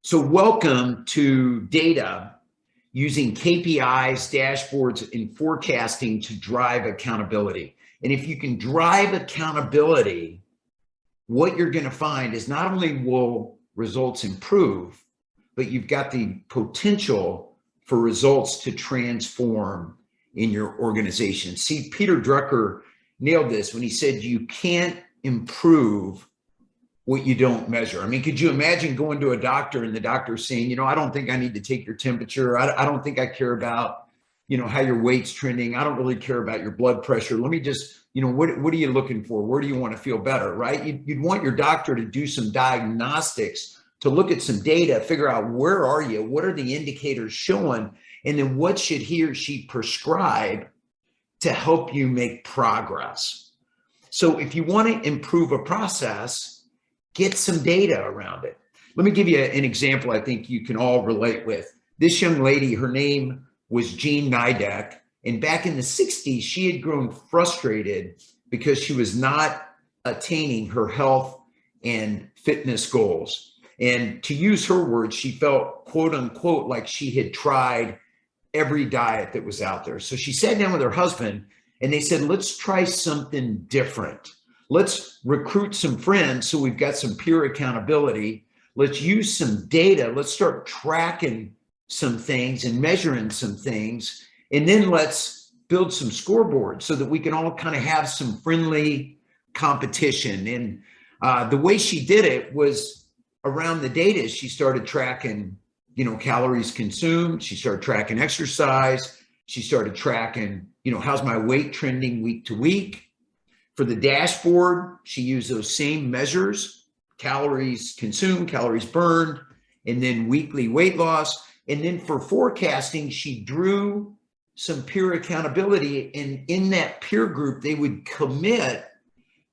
So welcome to data using KPIs, dashboards, and forecasting to drive accountability. And if you can drive accountability, what you're going to find is not only will results improve, but you've got the potential for results to transform in your organization. See, Peter Drucker nailed this when he said you can't improve what you don't measure. I mean, could you imagine going to a doctor and the doctor saying, I don't think I need to take your temperature. I don't think I care about, how your weight's trending. I don't really care about your blood pressure. Let me just, what are you looking for? Where do you want to feel better, right? You'd want your doctor to do some diagnostics, to look at some data, figure out where are you? What are the indicators showing? And then what should he or she prescribe to help you make progress? So if you want to improve a process, get some data around it. Let me give you an example I think you can all relate with. This young lady, her name was Jean Nidek, and back in the 60s, she had grown frustrated because she was not attaining her health and fitness goals. And to use her words, she felt, quote unquote, like she had tried every diet that was out there. So she sat down with her husband and they said, let's try something different. Let's recruit some friends so we've got some peer accountability. Let's use some data. Let's start tracking some things and measuring some things. And then let's build some scoreboards so that we can all kind of have some friendly competition. And the way she did it was around the data. She started tracking, calories consumed. She started tracking exercise. She started tracking, how's my weight trending week to week. For the dashboard, she used those same measures, calories consumed, calories burned, and then weekly weight loss. And then for forecasting, she drew some peer accountability. And in that peer group, they would commit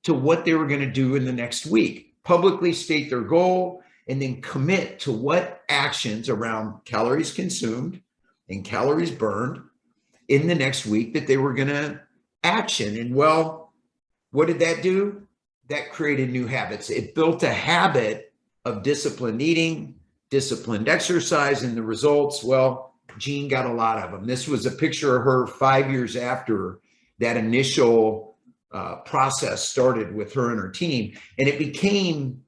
to what they were going to do in the next week, publicly state their goal, and then commit to what actions around calories consumed and calories burned in the next week that they were going to action. And what did that do? That created new habits. It built a habit of disciplined eating, disciplined exercise, and the results, Jean got a lot of them. This was a picture of her 5 years after that initial process started with her and her team. And it became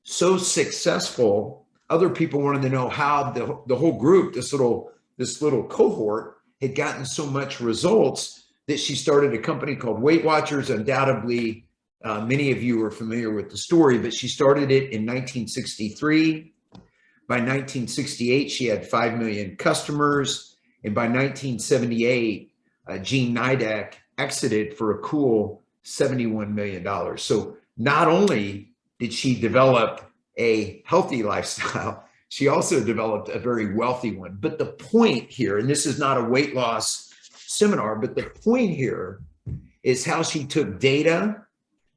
so successful, other people wanted to know how the whole group, this little cohort, had gotten so much results that she started a company called Weight Watchers. Undoubtedly, many of you are familiar with the story, but she started it in 1963. By 1968, she had 5 million customers. And by 1978, Jean Nidek exited for a cool $71 million. So not only did she develop a healthy lifestyle, she also developed a very wealthy one. But the point here, and this is not a weight loss seminar, but the point here is how she took data,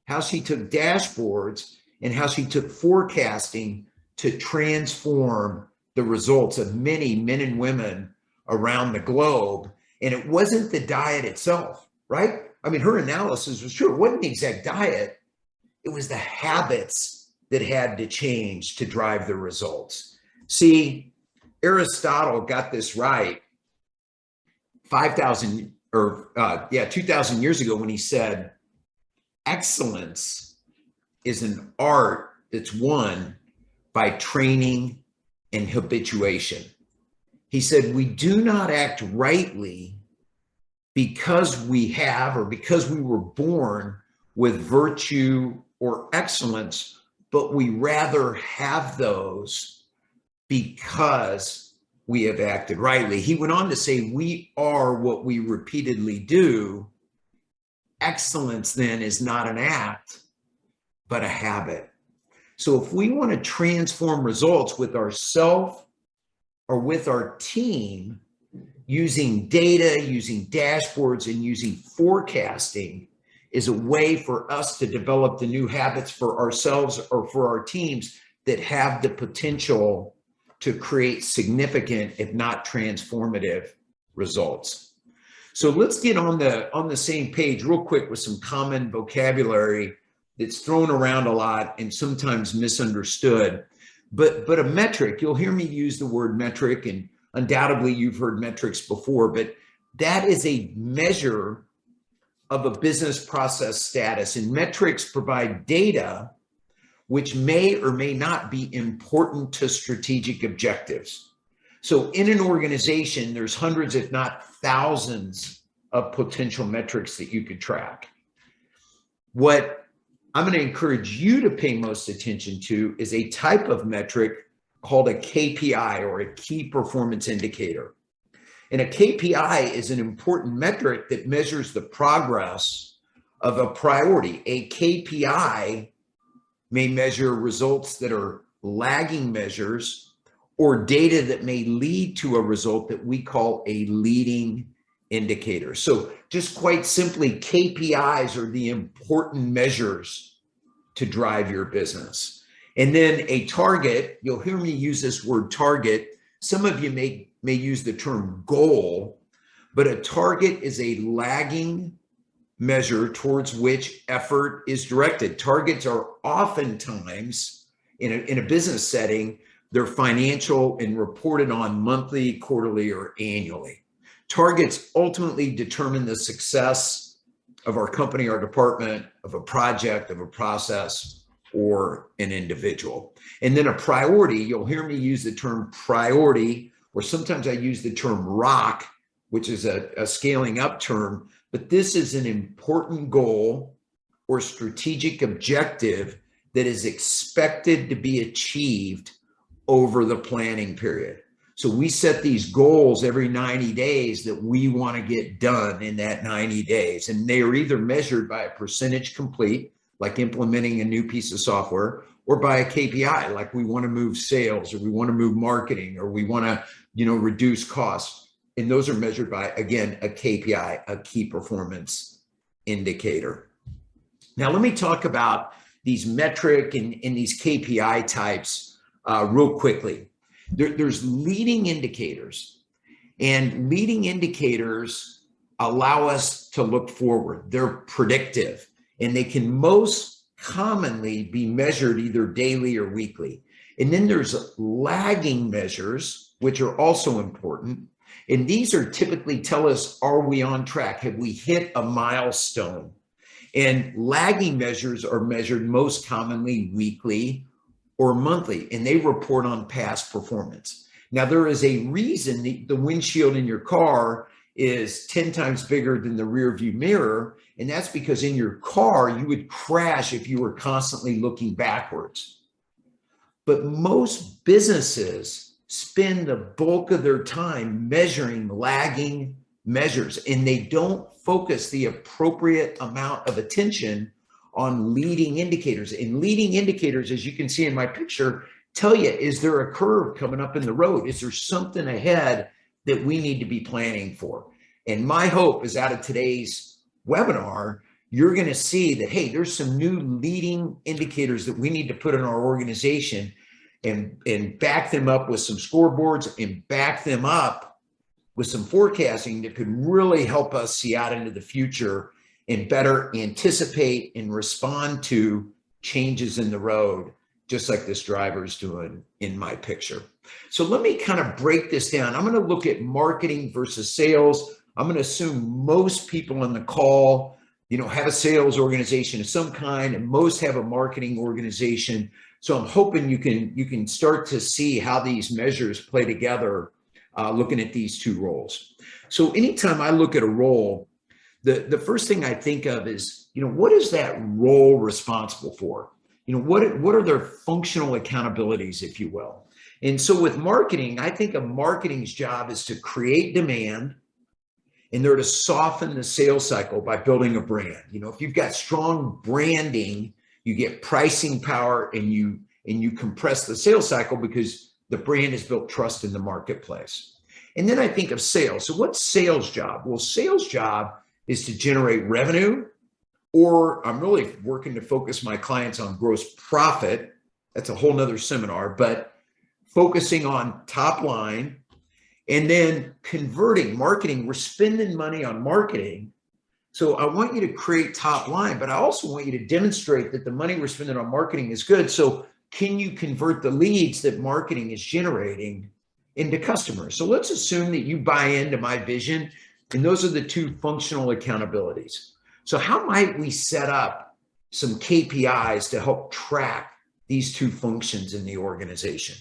how she took dashboards, and how she took forecasting to transform the results of many men and women around the globe. And it wasn't the diet itself, right? I mean, her analysis was true. It wasn't the exact diet. It was the habits that had to change to drive the results. See, Aristotle got this right 2,000 years ago when he said, excellence is an art that's won by training and habituation. He said, we do not act rightly because we have, or because we were born with virtue or excellence, but we rather have those because we have acted rightly. He went on to say, we are what we repeatedly do. Excellence then is not an act, but a habit. So if we want to transform results with ourselves or with our team, using data, using dashboards, and using forecasting is a way for us to develop the new habits for ourselves or for our teams that have the potential to create significant, if not transformative, results. So let's get on the same page real quick with some common vocabulary that's thrown around a lot and sometimes misunderstood. But a metric, you'll hear me use the word metric, and undoubtedly you've heard metrics before, but that is a measure of a business process status. And metrics provide data which may or may not be important to strategic objectives. So in an organization, there's hundreds, if not thousands, of potential metrics that you could track. What I'm going to encourage you to pay most attention to is a type of metric called a KPI, or a key performance indicator. And a KPI is an important metric that measures the progress of a priority. A KPI may measure results that are lagging measures, or data that may lead to a result that we call a leading indicator. So just quite simply, KPIs are the important measures to drive your business. And then a target, you'll hear me use this word target. Some of you may use the term goal, but a target is a lagging measure towards which effort is directed. Targets are oftentimes, in a business setting, they're financial and reported on monthly, quarterly, or annually. Targets ultimately determine the success of our company, our department, of a project, of a process, or an individual. And then a priority, you'll hear me use the term priority, or sometimes I use the term ROC, which is a scaling up term, but this is an important goal or strategic objective that is expected to be achieved over the planning period. So we set these goals every 90 days that we want to get done in that 90 days. And they are either measured by a percentage complete, like implementing a new piece of software, or by a KPI, like we want to move sales, or we want to move marketing, or we want to, reduce costs. And those are measured by, again, a KPI, a key performance indicator. Now, let me talk about these metric and these KPI types real quickly. There's leading indicators, and leading indicators allow us to look forward. They're predictive, and they can most commonly be measured either daily or weekly. And then there's lagging measures, which are also important. And these are typically tell us, are we on track? Have we hit a milestone? And lagging measures are measured most commonly weekly or monthly, and they report on past performance. Now, there is a reason the windshield in your car is 10 times bigger than the rear view mirror, and that's because in your car, you would crash if you were constantly looking backwards. But most businesses spend the bulk of their time measuring lagging measures, and they don't focus the appropriate amount of attention on leading indicators. And leading indicators, as you can see in my picture, tell you, is there a curve coming up in the road? Is there something ahead that we need to be planning for? And my hope is out of today's webinar, you're going to see that, hey, there's some new leading indicators that we need to put in our organization, and back them up with some scoreboards, and back them up with some forecasting that could really help us see out into the future and better anticipate and respond to changes in the road, just like this driver's doing in my picture. So let me kind of break this down. I'm going to look at marketing versus sales. I'm going to assume most people on the call, have a sales organization of some kind, and most have a marketing organization. So I'm hoping you can start to see how these measures play together, looking at these two roles. So anytime I look at a role, the first thing I think of is, what is that role responsible for? What are their functional accountabilities, if you will? And so with marketing, I think a marketing's job is to create demand, and they're to soften the sales cycle by building a brand. If you've got strong branding, you get pricing power, and you compress the sales cycle because the brand has built trust in the marketplace. And then I think of sales. So what's sales job? Well, sales job is to generate revenue, or I'm really working to focus my clients on gross profit. That's a whole nother seminar, but focusing on top line, and then converting marketing. We're spending money on marketing. So I want you to create top line, but I also want you to demonstrate that the money we're spending on marketing is good. So can you convert the leads that marketing is generating into customers? So let's assume that you buy into my vision, and those are the two functional accountabilities. So how might we set up some KPIs to help track these two functions in the organization?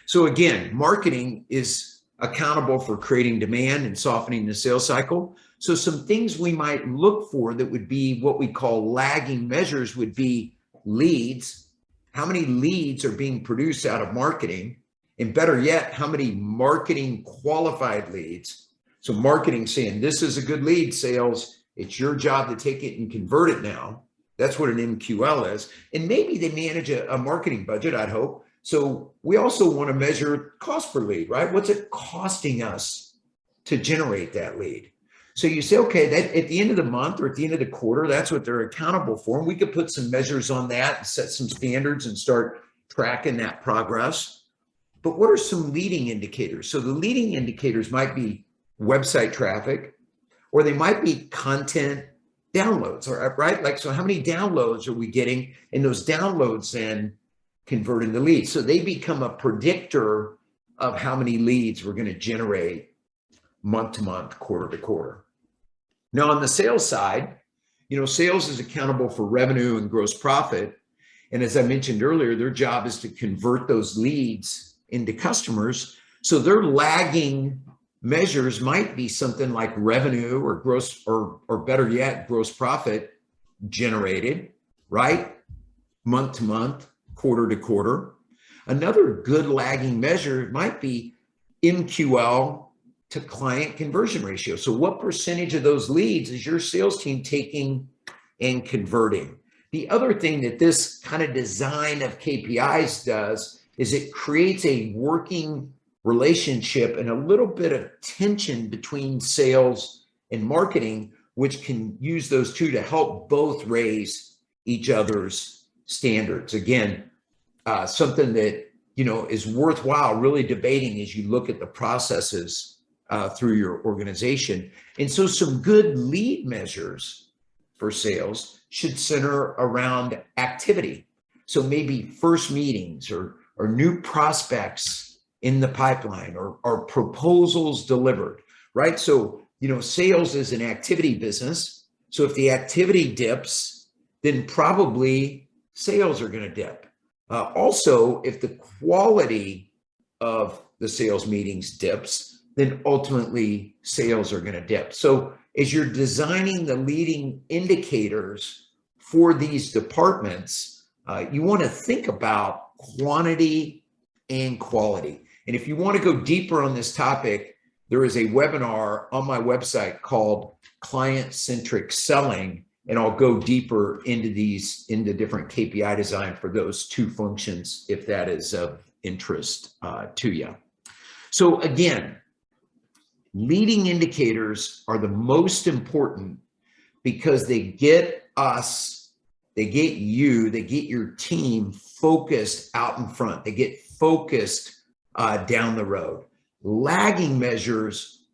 So again, marketing is accountable for creating demand and softening the sales cycle. So some things we might look for that would be what we call lagging measures would be leads. How many leads are being produced out of marketing? And better yet, how many marketing qualified leads? So marketing saying, this is a good lead, sales. It's your job to take it and convert it now. That's what an MQL is. And maybe they manage a marketing budget, I'd hope. So we also want to measure cost per lead, right? What's it costing us to generate that lead? So you say, okay, that at the end of the month or at the end of the quarter, that's what they're accountable for. And we could put some measures on that and set some standards and start tracking that progress. But what are some leading indicators? So the leading indicators might be website traffic, or they might be content downloads, right? Like, so how many downloads are we getting? And those downloads then convert into leads. So they become a predictor of how many leads we're going to generate month to month, quarter to quarter. Now on the sales side, sales is accountable for revenue and gross profit. And as I mentioned earlier, their job is to convert those leads into customers. So their lagging measures might be something like revenue or gross, or better yet, gross profit generated, right? Month to month, quarter to quarter. Another good lagging measure might be MQL to client conversion ratio. So what percentage of those leads is your sales team taking and converting? The other thing that this kind of design of KPIs does is it creates a working relationship and a little bit of tension between sales and marketing, which can use those two to help both raise each other's standards. Again, something that is worthwhile really debating as you look at the processes through your organization. And so some good lead measures for sales should center around activity. So maybe first meetings or new prospects in the pipeline or proposals delivered, right? So, sales is an activity business. So if the activity dips, then probably sales are going to dip. Also, if the quality of the sales meetings dips, then ultimately sales are going to dip. So as you're designing the leading indicators for these departments, you want to think about quantity and quality. And if you want to go deeper on this topic, there is a webinar on my website called Client-Centric Selling, and I'll go deeper into different KPI design for those two functions if that is of interest to you. So again, leading indicators are the most important because they get us, they get you, they get your team focused out in front. They get focused down the road. Lagging measures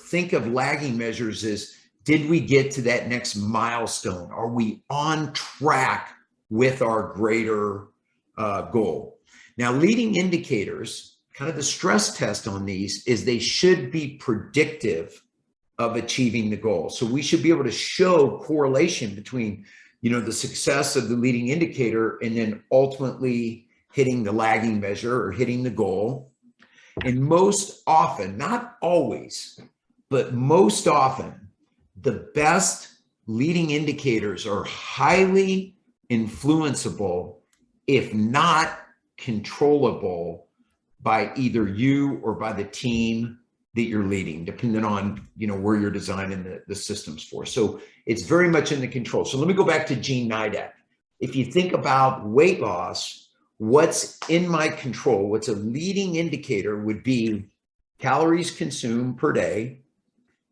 think of lagging measures as, did we get to that next milestone? Are we on track with our greater goal? Now, leading indicators, kind of the stress test on these is they should be predictive of achieving the goal. So we should be able to show correlation between, the success of the leading indicator and then ultimately hitting the lagging measure or hitting the goal. And most often, not always, but most often, the best leading indicators are highly influenceable, if not controllable, by either you or by the team that you're leading, depending on where you're designing the systems for. So it's very much in the control. So let me go back to Gene Nidek. If you think about weight loss, what's in my control, what's a leading indicator would be calories consumed per day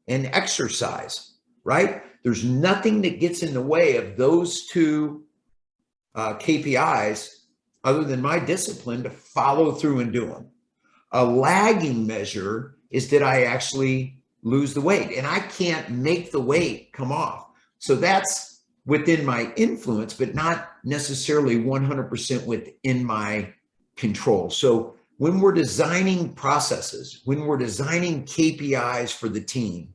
and exercise, right? There's nothing that gets in the way of those two KPIs other than my discipline to follow through and do them. A lagging measure is, did I actually lose the weight? And I can't make the weight come off. So that's within my influence, but not necessarily 100% within my control. So when we're designing processes, when we're designing KPIs for the team,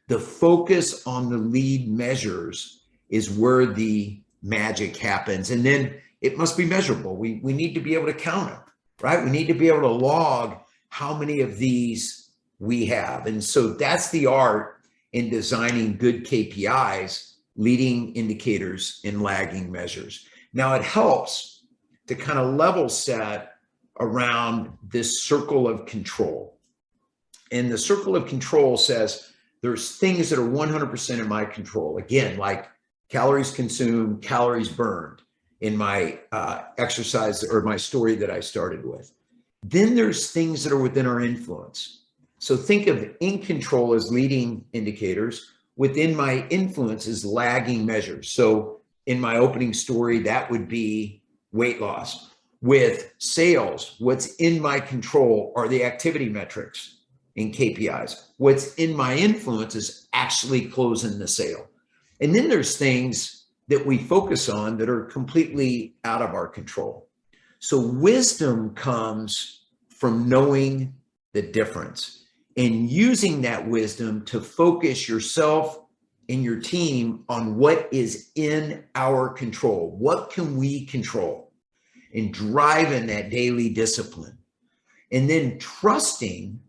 the focus on the lead measures is where the magic happens. And then it must be measurable. We need to be able to count them, right? We need to be able to log how many of these we have. And so that's the art in designing good KPIs, leading indicators and lagging measures. Now it helps to kind of level set around this circle of control. And the circle of control says there's things that are 100% in my control. Again, like calories consumed, calories burned in my exercise or my story that I started with. Then there's things that are within our influence. So think of in control as leading indicators. Within my influence is lagging measures. So in my opening story, that would be weight loss. With sales, what's in my control are the activity metrics and KPIs. What's in my influence is actually closing the sale. And then there's things that we focus on that are completely out of our control. So wisdom comes from knowing the difference and using that wisdom to focus yourself and your team on what is in our control. What can we control? And driving that daily discipline. And then trusting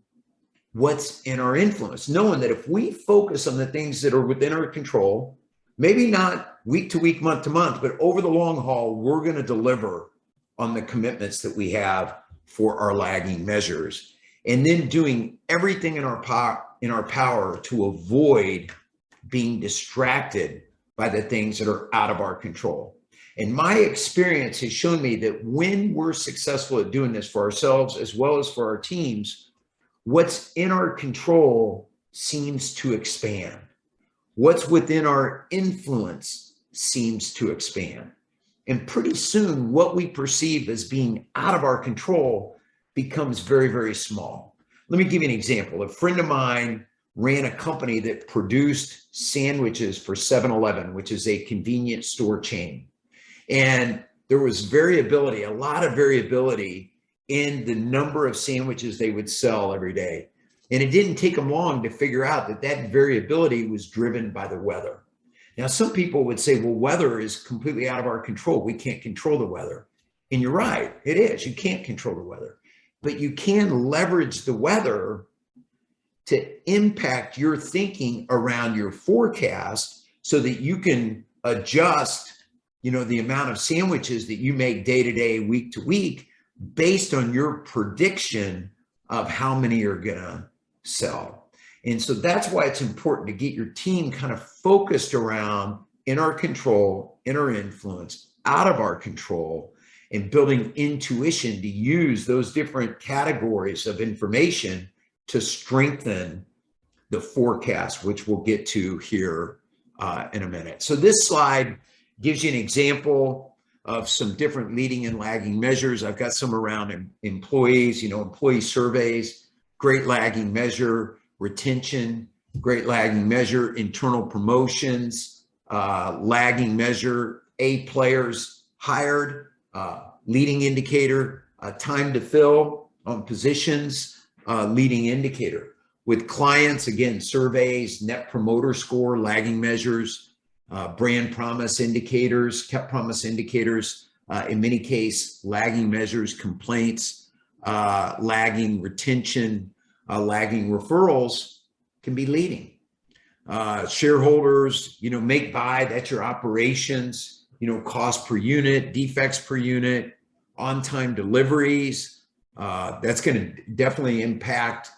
what's in our influence, knowing that if we focus on the things that are within our control, maybe not week to week, month to month, but over the long haul, we're going to deliver on the commitments that we have for our lagging measures. And then doing everything in our power to avoid being distracted by the things that are out of our control. And my experience has shown me that when we're successful at doing this for ourselves as well as for our teams, what's in our control seems to expand. What's within our influence seems to expand. And pretty soon, what we perceive as being out of our control becomes very, very small. Let me give you an example. A friend of mine ran a company that produced sandwiches for 7-Eleven, which is a convenience store chain. And there was variability, a lot of variability in the number of sandwiches they would sell every day. And it didn't take them long to figure out that that variability was driven by the weather. Now, some people would say, well, weather is completely out of our control. We can't control the weather. And you're right, it is. You can't control the weather. But you can leverage the weather to impact your thinking around your forecast so that you can adjust the amount of sandwiches that you make day to day, week to week, based on your prediction of how many you're gonna sell. And so that's why it's important to get your team kind of focused around in our control, in our influence, out of our control, and building intuition to use those different categories of information to strengthen the forecast, which we'll get to here in a minute. So this slide gives you an example of some different leading and lagging measures. I've got some around employees, employee surveys, great lagging measure, retention, great lagging measure, internal promotions, lagging measure, A players hired, leading indicator, time to fill on positions, leading indicator. With clients, again, surveys, net promoter score, lagging measures, brand promise indicators, kept promise indicators, in many cases, lagging measures, complaints, lagging retention, lagging referrals can be leading. Shareholders, make buy, that's your operations, cost per unit, defects per unit, on-time deliveries. That's going to definitely impact,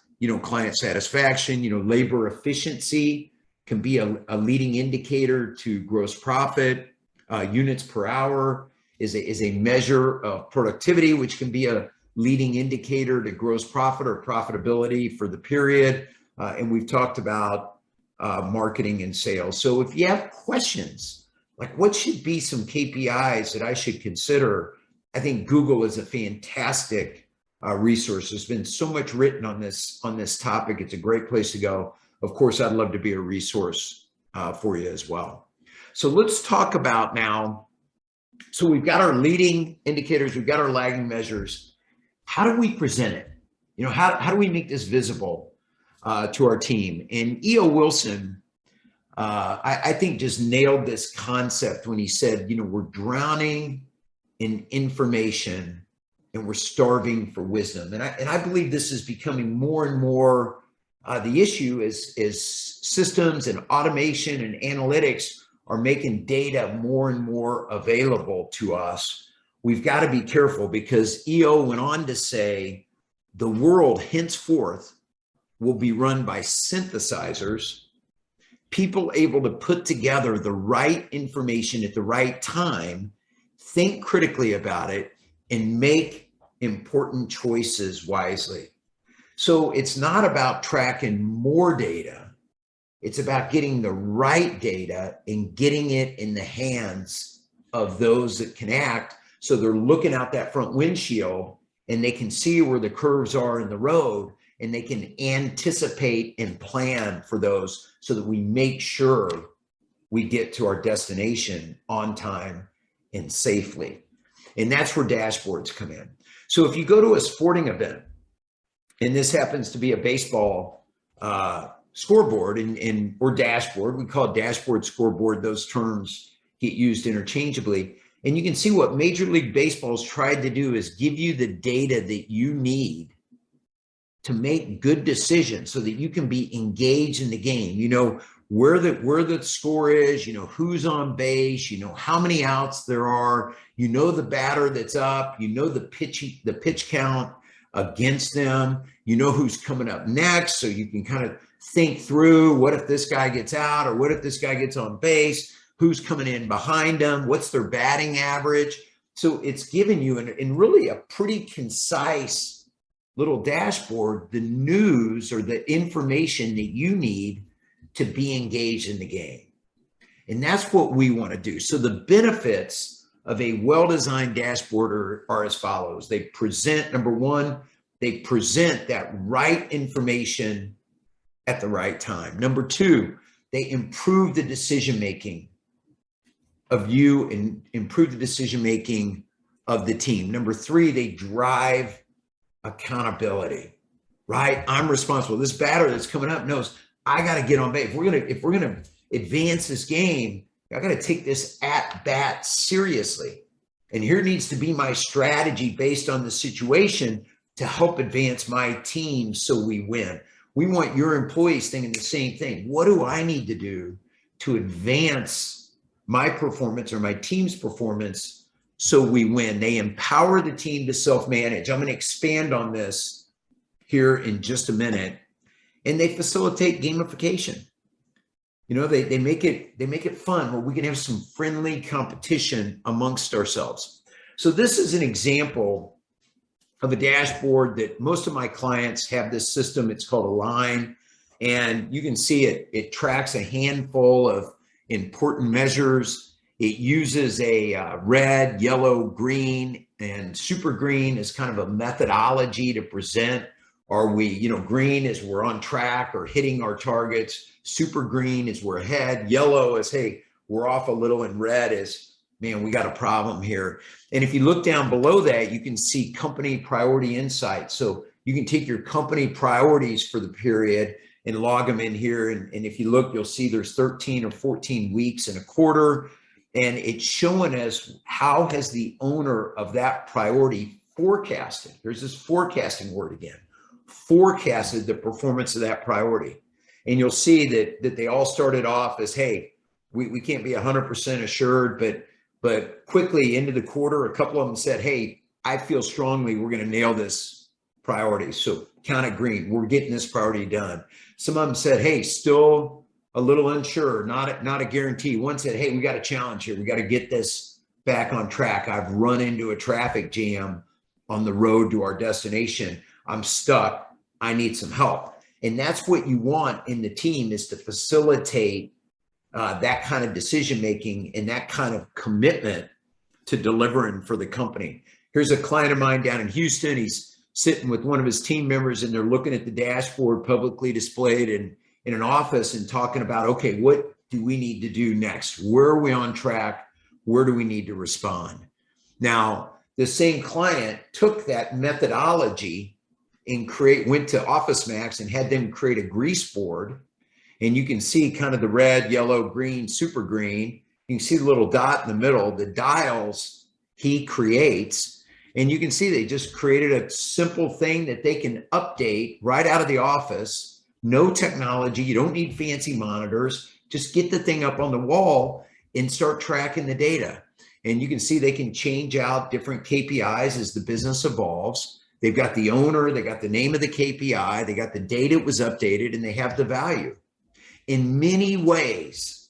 client satisfaction, labor efficiency can be a leading indicator to gross profit. Units per hour is a measure of productivity, which can be a leading indicator to gross profit or profitability for the period. And we've talked about marketing and sales. So if you have questions, like what should be some KPIs that I should consider, I think Google is a fantastic resource. There's been so much written on this topic. It's a great place to go. Of course, I'd love to be a resource for you as well. So let's talk about now. So we've got our leading indicators, we've got our lagging measures. How do we present it? How do we make this visible to our team? And E.O. Wilson, I think, just nailed this concept when he said, we're drowning in information and we're starving for wisdom. And I believe this is becoming more and more the issue is systems and automation and analytics are making data more and more available to us. We've got to be careful, because EO went on to say the world henceforth will be run by synthesizers, people able to put together the right information at the right time, think critically about it, and make important choices wisely. So it's not about tracking more data. It's about getting the right data and getting it in the hands of those that can act. So they're looking out that front windshield and they can see where the curves are in the road, and they can anticipate and plan for those so that we make sure we get to our destination on time and safely. And that's where dashboards come in. So if you go to a sporting event, and this happens to be a baseball scoreboard or dashboard, we call it dashboard, scoreboard, those terms get used interchangeably. And you can see what Major League Baseball's tried to do is give you the data that you need to make good decisions so that you can be engaged in the game. Where the score is, who's on base, how many outs there are, the batter that's up, the pitch count against them, who's coming up next. So you can kind of think through, what if this guy gets out, or what if this guy gets on base, who's coming in behind them, what's their batting average. So it's giving you in really a pretty concise little dashboard, the news or the information that you need to be engaged in the game. And that's what we want to do. So the benefits of a well-designed dashboard are as follows. They present, number one, they present that right information at the right time. Number two, they improve the decision-making of you and improve the decision-making of the team. Number three, they drive accountability, right? I'm responsible. This batter that's coming up knows I got to get on base. If we're gonna advance this game, I got to take this at bat seriously. And here needs to be my strategy based on the situation to help advance my team so we win. We want your employees thinking the same thing. What do I need to do to advance my performance or my team's performance so we win? They empower the team to self-manage. I'm going to expand on this here in just a minute. And they facilitate gamification. They make it fun where we can have some friendly competition amongst ourselves. So this is an example of a dashboard that most of my clients have. This system, it's called Align, and you can see it tracks a handful of important measures. It uses a red, yellow, green, and super green as kind of a methodology to present. Are we, green is we're on track or hitting our targets. Super green is we're ahead. Yellow is, hey, we're off a little. And red is, man, we got a problem here. And if you look down below that, you can see company priority insights. So you can take your company priorities for the period and log them in here. And if you look, you'll see there's 13 or 14 weeks in a quarter. And it's showing us how has the owner of that priority forecasted. There's this forecasting word again. Forecasted the performance of that priority. And you'll see that they all started off as, hey, we can't be 100% assured, but quickly into the quarter, a couple of them said, hey, I feel strongly we're going to nail this priority. So count it green. We're getting this priority done. Some of them said, hey, still a little unsure, not a guarantee. One said, hey, we got a challenge here. We got to get this back on track. I've run into a traffic jam on the road to our destination. I'm stuck. I need some help. And that's what you want in the team, is to facilitate that kind of decision-making and that kind of commitment to delivering for the company. Here's a client of mine down in Houston. He's sitting with one of his team members and they're looking at the dashboard publicly displayed in an office and talking about, okay, what do we need to do next? Where are we on track? Where do we need to respond? Now, the same client took that methodology and went to Office Max and had them create a grease board. And you can see kind of the red, yellow, green, super green. You can see the little dot in the middle, the dials he creates. And you can see they just created a simple thing that they can update right out of the office. No technology. You don't need fancy monitors. Just get the thing up on the wall and start tracking the data. And you can see they can change out different KPIs as the business evolves. They've got the owner, they got the name of the KPI, they got the date it was updated, and they have the value. In many ways,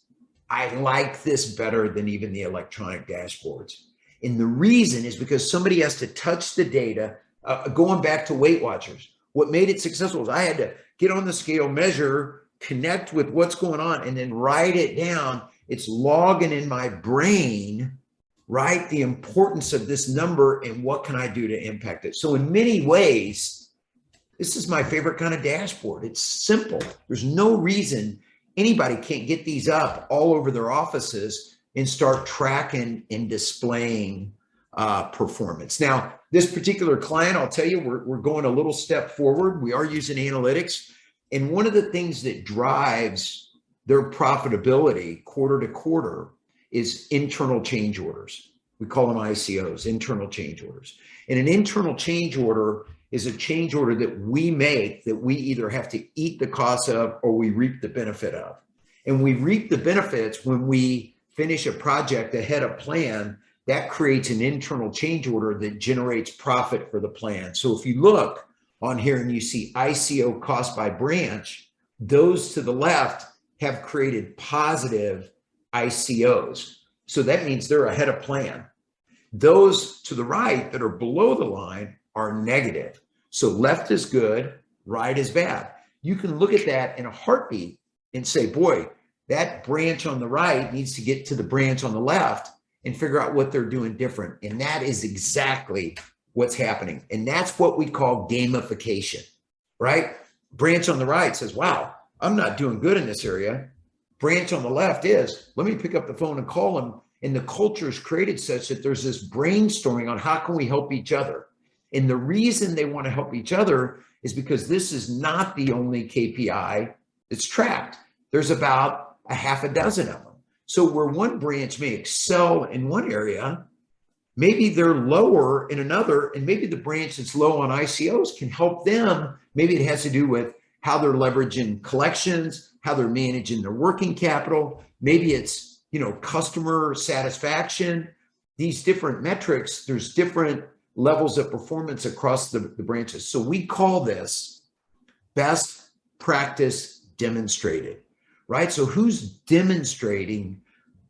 I like this better than even the electronic dashboards. And the reason is because somebody has to touch the data. Going back to Weight Watchers, what made it successful is I had to get on the scale, measure, connect with what's going on, and then write it down. It's logging in my brain, right? The importance of this number and what can I do to impact it. So in many ways, this is my favorite kind of dashboard. It's simple. There's no reason anybody can't get these up all over their offices and start tracking and displaying performance. Now, this particular client, I'll tell you, we're going a little step forward. We are using analytics. And one of the things that drives their profitability quarter to quarter is internal change orders. We call them ICOs, internal change orders. And an internal change order is a change order that we make that we either have to eat the cost of or we reap the benefit of. And we reap the benefits when we finish a project ahead of plan. That creates an internal change order that generates profit for the plan. So if you look on here and you see ICO cost by branch, those to the left have created positive ICOs. So that means they're ahead of plan. Those to the right that are below the line are negative. So left is good, right is bad. You can look at that in a heartbeat and say, boy, that branch on the right needs to get to the branch on the left and figure out what they're doing different. And that is exactly what's happening. And that's what we call gamification, right? Branch on the right says, wow, I'm not doing good in this area. Branch on the left is, let me pick up the phone and call them. And the culture is created such that there's this brainstorming on how can we help each other. And the reason they want to help each other is because this is not the only KPI that's tracked. There's about a half a dozen of them. So where one branch may excel in one area, maybe they're lower in another, and maybe the branch that's low on ICOs can help them. Maybe it has to do with how they're leveraging collections, how they're managing their working capital. Maybe it's, customer satisfaction. These different metrics, there's different levels of performance across the branches. So we call this best practice demonstrated, right? So who's demonstrating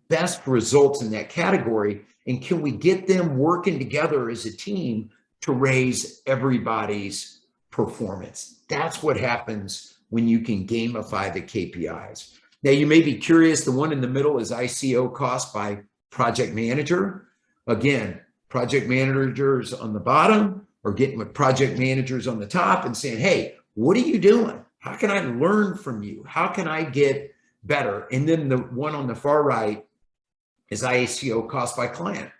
best results in that category? And can we get them working together as a team to raise everybody's performance? That's what happens when you can gamify the KPIs. Now, you may be curious, the one in the middle is ICO cost by project manager. Again, project managers on the bottom are getting with project managers on the top and saying, hey, what are you doing? How can I learn from you? How can I get better? And then the one on the far right is ICO cost by client.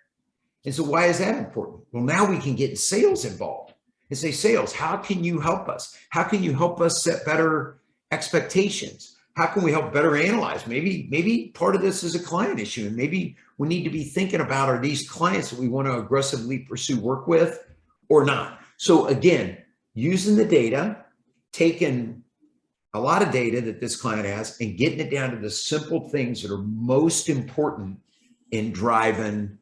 And so why is that important? Well, now we can get sales involved and say, sales, how can you help us? How can you help us set better expectations? How can we help better analyze? Maybe part of this is a client issue, and maybe we need to be thinking about, are these clients that we want to aggressively pursue work with or not? So again, using the data, taking a lot of data that this client has and getting it down to the simple things that are most important in driving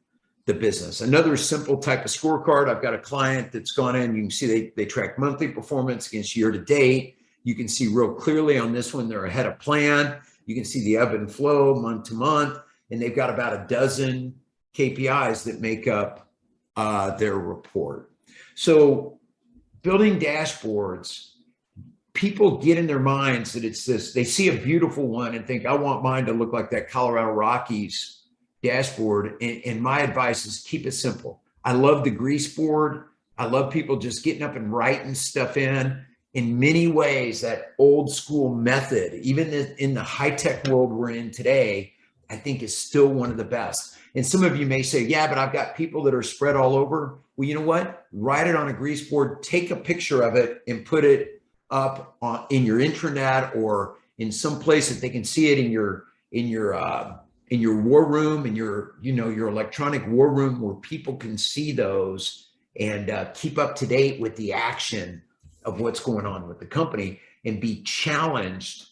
the business. Another simple type of scorecard, I've got a client that's gone in, you can see they track monthly performance against year to date. You can see real clearly on this one, they're ahead of plan. You can see the ebb and flow month to month, and they've got about a dozen KPIs that make up their report. So building dashboards, people get in their minds that it's this, they see a beautiful one and think, I want mine to look like that Colorado Rockies dashboard. And my advice is keep it simple. I love the grease board. I love people just getting up and writing stuff in. in many ways, that old school method, even in the high-tech world we're in today, I think is still one of the best. And some of you may say, yeah, but I've got people that are spread all over. Well, you know what? Write it on a grease board, take a picture of it and put it up in your intranet or in some place that they can see it in your war room, in your electronic war room, where people can see those and keep up to date with the action of what's going on with the company and be challenged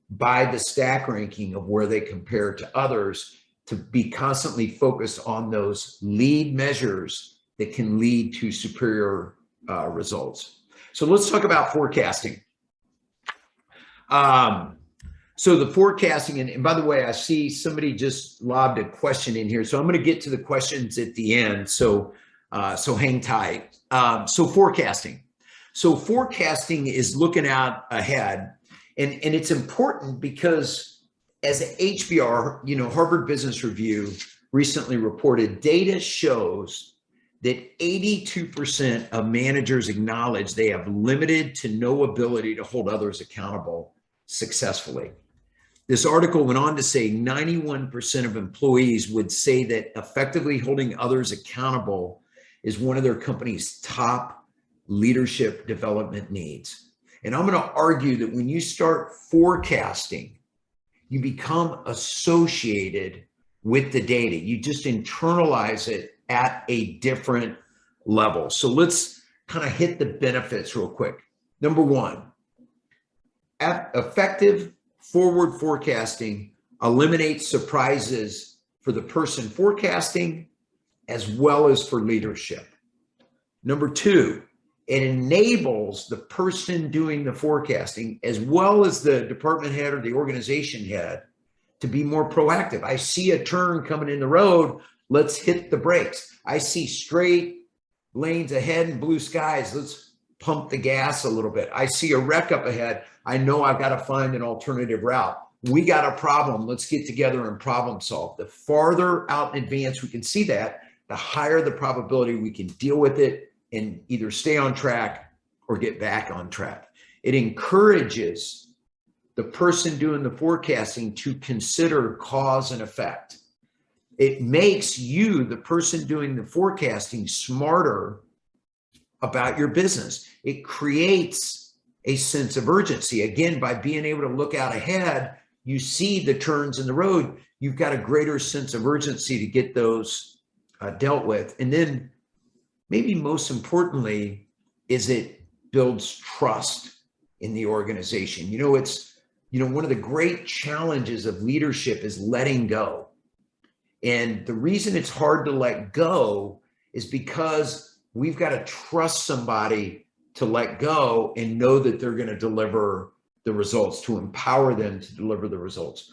by the stack ranking of where they compare to others, to be constantly focused on those lead measures that can lead to superior results. So let's talk about forecasting. So the forecasting, and by the way, I see somebody just lobbed a question in here. So I'm going to get to the questions at the end. So hang tight. So forecasting. So forecasting is looking out ahead, and it's important because as HBR, Harvard Business Review recently reported, data shows that 82% of managers acknowledge they have limited to no ability to hold others accountable successfully. This article went on to say 91% of employees would say that effectively holding others accountable is one of their company's top leadership development needs. And I'm going to argue that when you start forecasting, you become associated with the data. You just internalize it at a different level. So let's kind of hit the benefits real quick. Number one, effective forward forecasting eliminates surprises for the person forecasting as well as for leadership. Number two, it enables the person doing the forecasting as well as the department head or the organization head to be more proactive. I see a turn coming in the road, let's hit the brakes. I see straight lanes ahead and blue skies, let's pump the gas a little bit. I see a wreck up ahead, I know I've got to find an alternative route. We got a problem, let's get together and problem solve. The farther out in advance we can see that, the higher the probability we can deal with it and either stay on track or get back on track. It encourages the person doing the forecasting to consider cause and effect. It makes you, the person doing the forecasting, smarter about your business. It creates a sense of urgency. Again, by being able to look out ahead, you see the turns in the road, you've got a greater sense of urgency to get those dealt with. And then maybe most importantly is it builds trust in the organization. One of the great challenges of leadership is letting go. And the reason it's hard to let go is because we've got to trust somebody to let go and know that they're going to deliver the results, to empower them to deliver the results.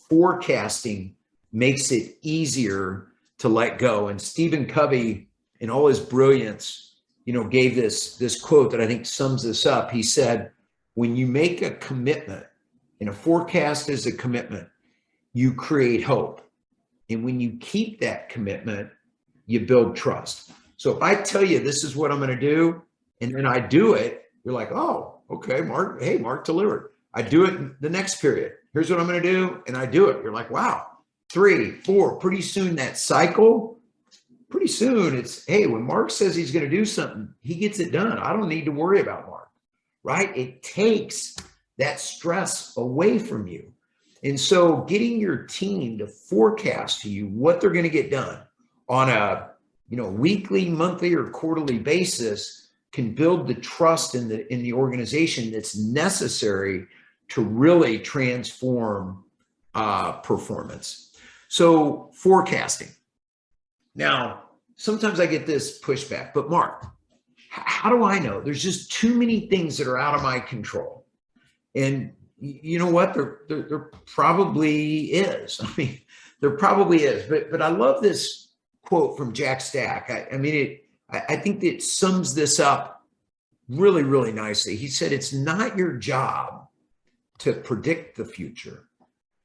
Forecasting makes it easier to let go. And Stephen Covey, in all his brilliance, gave this quote that I think sums this up. He said, when you make a commitment, and a forecast is a commitment, you create hope. And when you keep that commitment, you build trust. So if I tell you this is what I'm going to do, and then I do it, you're like, oh, okay, Mark, hey, Mark delivered. I do it in the next period. Here's what I'm going to do. And I do it. You're like, wow, 3, 4, pretty soon that cycle, pretty soon it's, hey, when Mark says he's going to do something, he gets it done. I don't need to worry about Mark, right? It takes that stress away from you. And so getting your team to forecast to you what they're going to get done on a weekly, monthly, or quarterly basis can build the trust in the organization that's necessary to really transform performance. So forecasting. Now, sometimes I get this pushback, but Mark, how do I know? There's just too many things that are out of my control. And you know what? There probably is. I mean, there probably is. But I love this quote from Jack Stack. I think that it sums this up really, really nicely. He said, it's not your job to predict the future,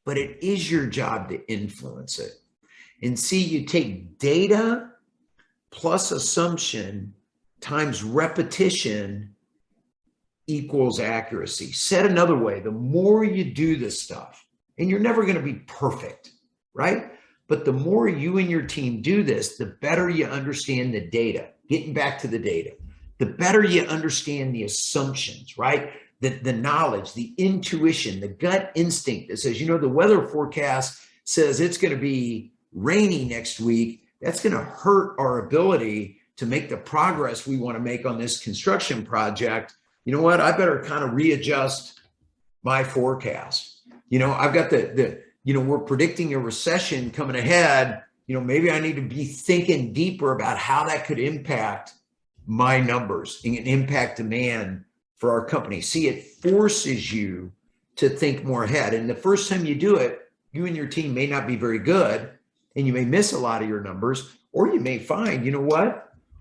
but it is your job to influence it. And see, you take data plus assumption times repetition equals accuracy. Said another way, the more you do this stuff, and you're never going to be perfect, right? But the more you and your team do this, the better you understand the data. Getting back to the data, the better you understand the assumptions, right? The knowledge, the intuition, the gut instinct that says, the weather forecast says it's going to be rainy next week. That's going to hurt our ability to make the progress we want to make on this construction project. You know what? I better kind of readjust my forecast. I've got we're predicting a recession coming ahead. Maybe I need to be thinking deeper about how that could impact my numbers and impact demand for our company. See, it forces you to think more ahead. And the first time you do it, you and your team may not be very good, and you may miss a lot of your numbers, or you may find,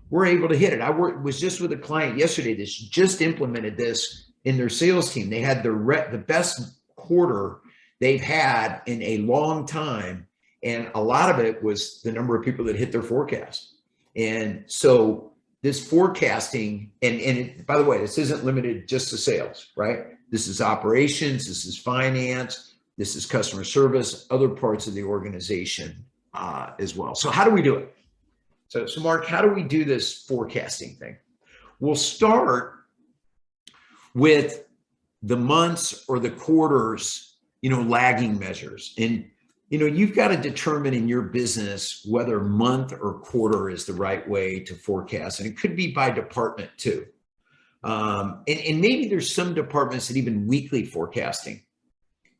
we're able to hit it. I was just with a client yesterday that just implemented this in their sales team. They had the best quarter they've had in a long time. And a lot of it was the number of people that hit their forecast. And so this forecasting, by the way, this isn't limited just to sales, right? This is operations, this is finance, this is customer service, other parts of the organization as well. So how do we do it? So Mark, how do we do this forecasting thing? We'll start with the months or the quarters, lagging measures. And, you've got to determine in your business whether month or quarter is the right way to forecast. And it could be by department too. And maybe there's some departments that even weekly forecasting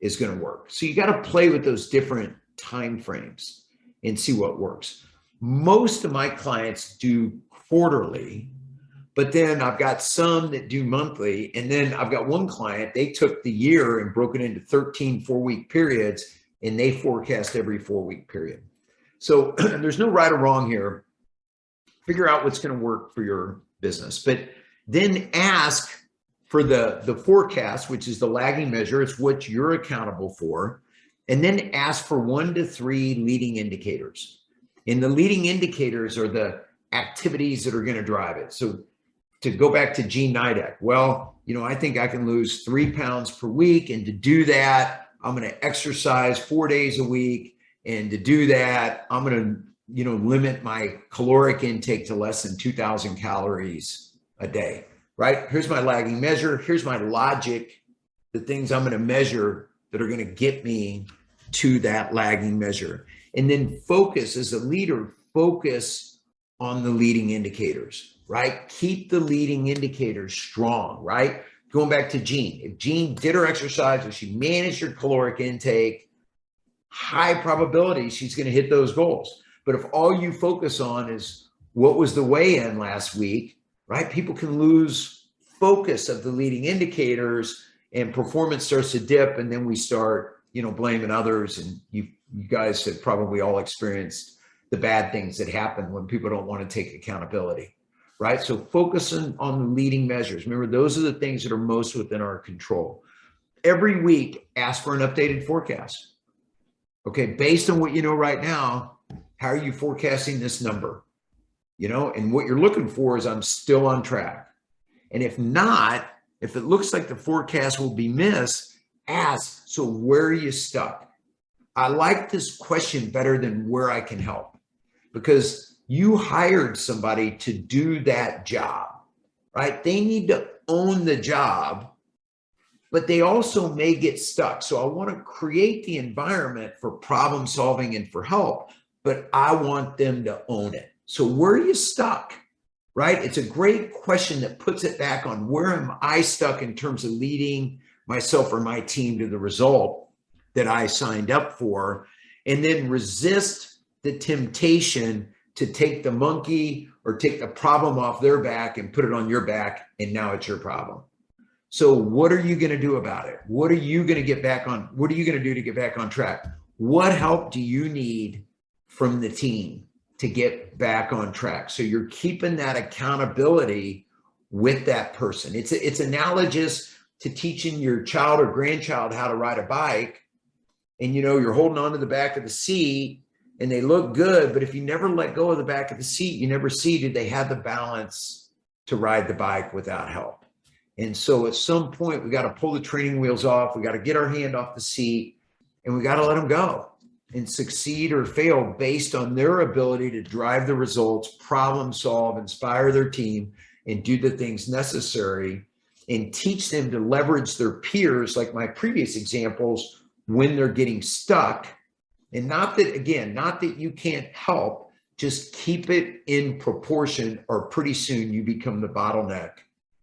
is going to work. So you got to play with those different time frames and see what works. Most of my clients do quarterly, but then I've got some that do monthly. And then I've got one client, they took the year and broke it into 13 4-week periods, and they forecast every 4-week period. So there's no right or wrong here. Figure out what's going to work for your business, but then ask for the forecast, which is the lagging measure. It's what you're accountable for. And then ask for 1 to 3 leading indicators. And the leading indicators are the activities that are going to drive it. So to go back to Gene Nidek, I think I can lose 3 pounds per week. And to do that, I'm going to exercise 4 days a week. And to do that, I'm going to, limit my caloric intake to less than 2,000 calories a day, right? Here's my lagging measure. Here's my logic, the things I'm going to measure that are going to get me to that lagging measure. And then focus as a leader, focus on the leading indicators, right? Keep the leading indicators strong, right? Going back to Jean, if Jean did her exercise, if she managed her caloric intake, high probability she's going to hit those goals. But if all you focus on is what was the weigh-in last week, right? People can lose focus of the leading indicators and performance starts to dip. And then we start, blaming others. And you guys have probably all experienced the bad things that happen when people don't want to take accountability, right? So focusing on the leading measures. Remember, those are the things that are most within our control. Every week, ask for an updated forecast. Okay, based on what you know right now, how are you forecasting this number? And what you're looking for is, I'm still on track. And if not, if it looks like the forecast will be missed, ask, so where are you stuck? I like this question better than where I can help, because you hired somebody to do that job, right? They need to own the job, but they also may get stuck. So I want to create the environment for problem solving and for help, but I want them to own it. So where are you stuck, right? It's a great question that puts it back on, where am I stuck in terms of leading myself or my team to the result that I signed up for, and then resist the temptation to take the monkey or take the problem off their back and put it on your back, and now it's your problem. So what are you going to do about it? What are you going to get back on? What are you going to do to get back on track? What help do you need from the team to get back on track? So you're keeping that accountability with that person. It's analogous to teaching your child or grandchild how to ride a bike. And you're holding on to the back of the seat and they look good, but if you never let go of the back of the seat, you never see, did they have the balance to ride the bike without help? And so at some point, we got to pull the training wheels off. We got to get our hand off the seat, and we got to let them go and succeed or fail based on their ability to drive the results, problem solve, inspire their team, and do the things necessary, and teach them to leverage their peers, like my previous examples, when they're getting stuck. And not that, again, not that you can't help, just keep it in proportion, or pretty soon you become the bottleneck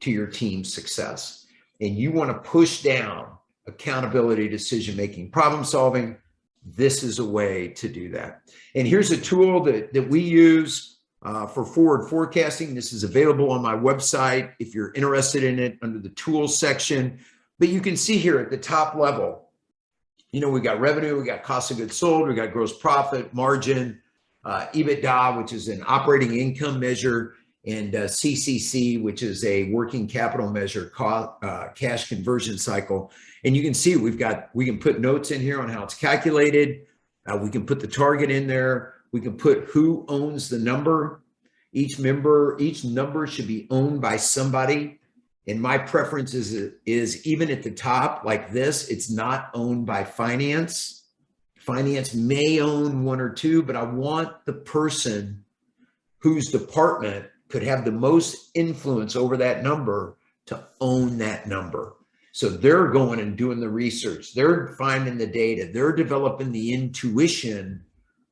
to your team's success. And you want to push down accountability, decision-making, problem solving. This is a way to do that. And here's a tool that we use for forward forecasting. This is available on my website if you're interested in it, under the tools section. But you can see here at the top level, you know, we got revenue, we got cost of goods sold, we got gross profit, margin, EBITDA, which is an operating income measure, and CCC, which is a working capital measure, cash conversion cycle. And you can see we can put notes in here on how it's calculated. We can put the target in there. We can put who owns the number. Each number should be owned by somebody. And my preference is even at the top like this, it's not owned by finance. Finance may own one or two, but I want the person whose department could have the most influence over that number to own that number. So they're going and doing the research. They're finding the data. They're developing the intuition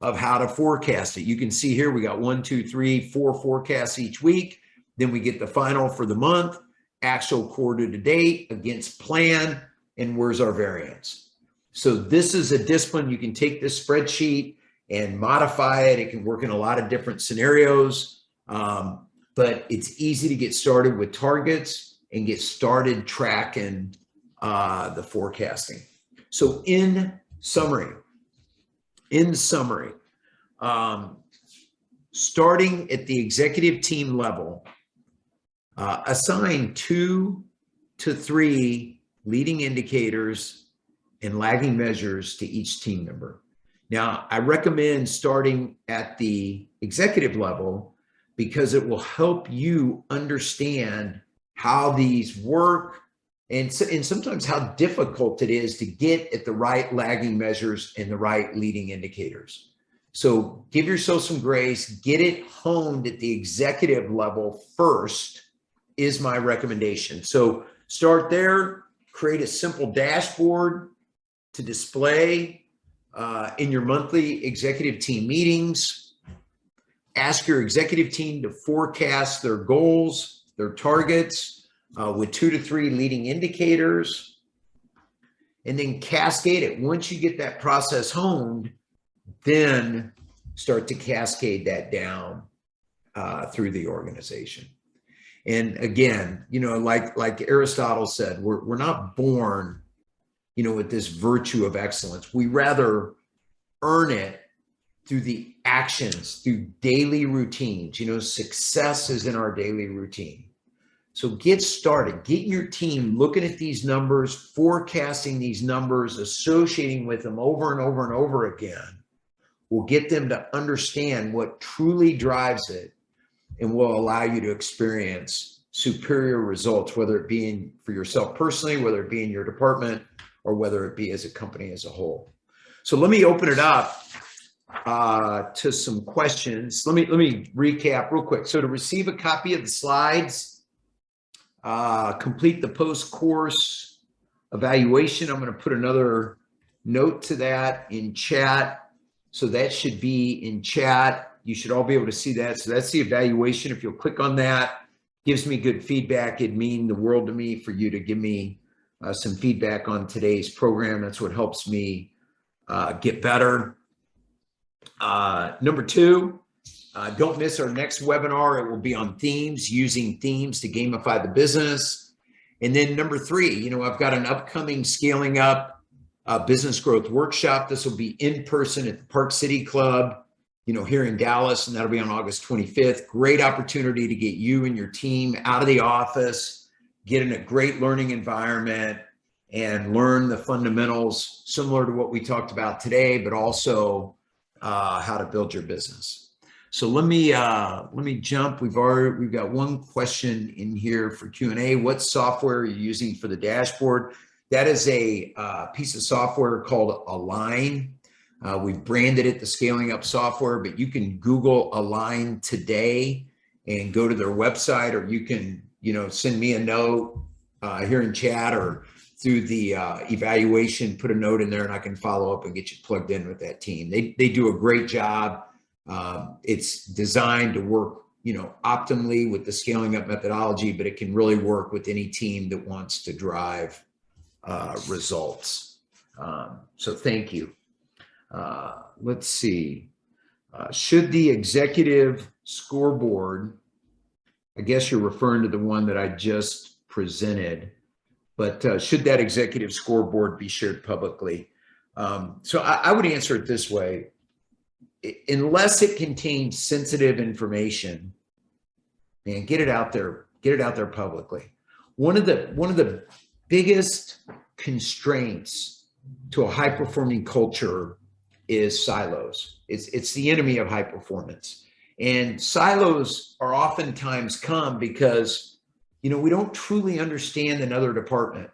of how to forecast it. You can see here, we got 1, 2, 3, 4 forecasts each week. Then we get the final for the month, actual quarter to date against plan, and where's our variance. So this is a discipline. You can take this spreadsheet and modify it. It can work in a lot of different scenarios, but it's easy to get started with targets and get started tracking the forecasting. So in summary, starting at the executive team level, assign 2 to 3 leading indicators and lagging measures to each team member. Now, I recommend starting at the executive level because it will help you understand how these work, and sometimes how difficult it is to get at the right lagging measures and the right leading indicators. So give yourself some grace, get it honed at the executive level first is my recommendation. So start there, create a simple dashboard to display in your monthly executive team meetings. Ask your executive team to forecast their goals, their targets with 2 to 3 leading indicators, and then cascade it. Once you get that process honed, then start to cascade that down through the organization. And again, you know, like Aristotle said, we're not born, you know, with this virtue of excellence. We rather earn it through the actions, through daily routines. You know, success is in our daily routine. So get started, get your team looking at these numbers, forecasting these numbers, associating with them over and over and over again. Will get them to understand what truly drives it, and will allow you to experience superior results, whether it be for yourself personally, whether it be in your department, or whether it be as a company as a whole. So let me open it up to some questions. Let me recap real quick. So to receive a copy of the slides, complete the post-course evaluation. I'm going to put another note to that in chat. So that should be in chat. You should all be able to see that. So that's the evaluation. If you'll click on that, gives me good feedback. It'd mean the world to me for you to give me some feedback on today's program. That's what helps me get better. Number 2, don't miss our next webinar. It will be on themes, using themes to gamify the business. And then number 3, you know, I've got an upcoming Scaling Up Business Growth Workshop. This will be in person at the Park City Club, you know, here in Dallas, and that'll be on August 25th. Great opportunity to get you and your team out of the office, get in a great learning environment, and learn the fundamentals similar to what we talked about today, but also how to build your business. So let me jump. We've got one question in here for Q&A. What software are you using for the dashboard? That is a piece of software called Align. We've branded it the Scaling Up software, but you can Google Align today and go to their website, or you can, send me a note here in chat or through the evaluation, put a note in there and I can follow up and get you plugged in with that team. They do a great job. It's designed to work, optimally with the Scaling Up methodology, but it can really work with any team that wants to drive results. So thank you. Let's see. Should the executive scoreboard, I guess you're referring to the one that I just presented, but should that executive scoreboard be shared publicly? So I would answer it this way. Unless it contains sensitive information, man, get it out there publicly. One of the biggest constraints to a high-performing culture is silos. It's the enemy of high performance. And silos are oftentimes come because, we don't truly understand another department,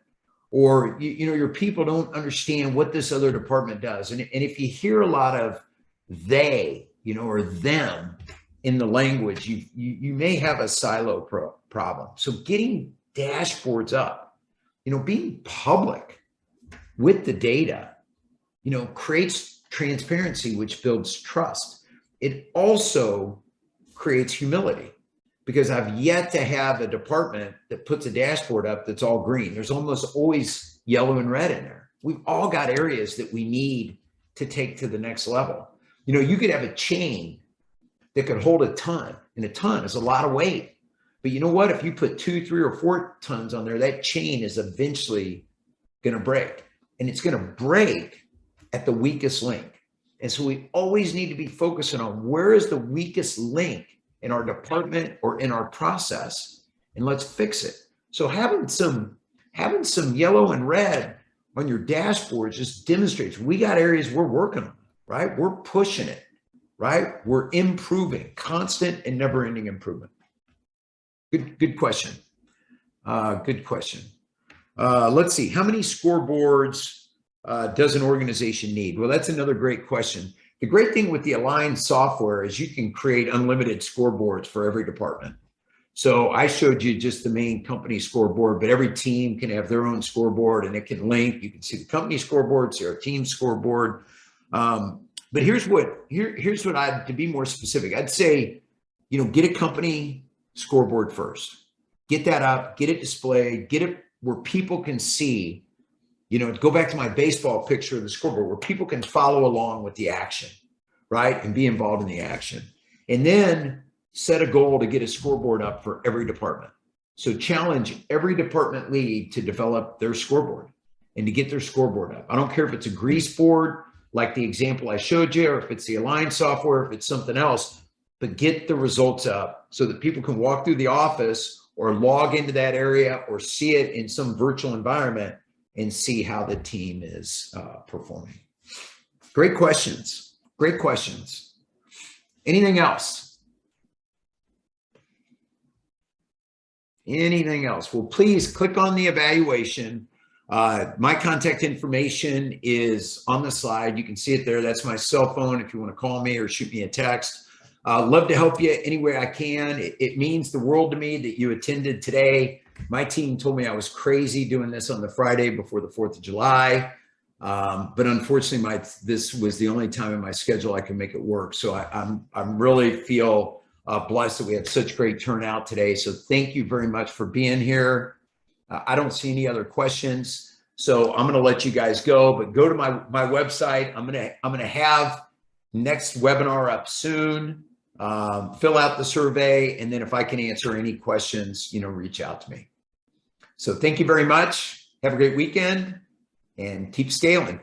or, your people don't understand what this other department does. And if you hear a lot of they, or them in the language, you may have a silo problem. So getting dashboards up, being public with the data, creates transparency, which builds trust. It also creates humility, because I've yet to have a department that puts a dashboard up that's all green. There's almost always yellow and red in there. We've all got areas that we need to take to the next level. You could have a chain that could hold a ton, and a ton is a lot of weight. But you know what? If you put 2, 3, or 4 tons on there, that chain is eventually going to break, and it's going to break at the weakest link. And so we always need to be focusing on where is the weakest link in our department or in our process, and let's fix it. So having some yellow and red on your dashboard just demonstrates we got areas we're working on, right? We're pushing it, right? We're improving, constant and never-ending improvement. Good question. Good question. Let's see. How many scoreboards does an organization need? Well, that's another great question. The great thing with the Align software is you can create unlimited scoreboards for every department. So I showed you just the main company scoreboard, but every team can have their own scoreboard, and it can link. You can see the company scoreboard, see our team scoreboard. But here's what I'd, to be more specific, I'd say, get a company scoreboard first. Get that up, get it displayed, get it where people can see. Go back to my baseball picture of the scoreboard, where people can follow along with the action, right? And be involved in the action. And then set a goal to get a scoreboard up for every department. So challenge every department lead to develop their scoreboard and to get their scoreboard up. I don't care if it's a grease board, like the example I showed you, or if it's the Align software, if it's something else, but get the results up so that people can walk through the office or log into that area or see it in some virtual environment and see how the team is performing. Great questions. Great questions. Anything else? Anything else? Well, please click on the evaluation. My contact information is on the slide. You can see it there. That's my cell phone if you want to call me or shoot me a text. Love to help you any way I can. It means the world to me that you attended today. My team told me I was crazy doing this on the Friday before the 4th of July. But unfortunately, this was the only time in my schedule I can make it work. So I'm really feel blessed that we had such great turnout today. So thank you very much for being here. I don't see any other questions, so I'm going to let you guys go. But go to my website. I'm going to have next webinar up soon. Fill out the survey, and then if I can answer any questions, reach out to me. So thank you very much. Have a great weekend and keep scaling.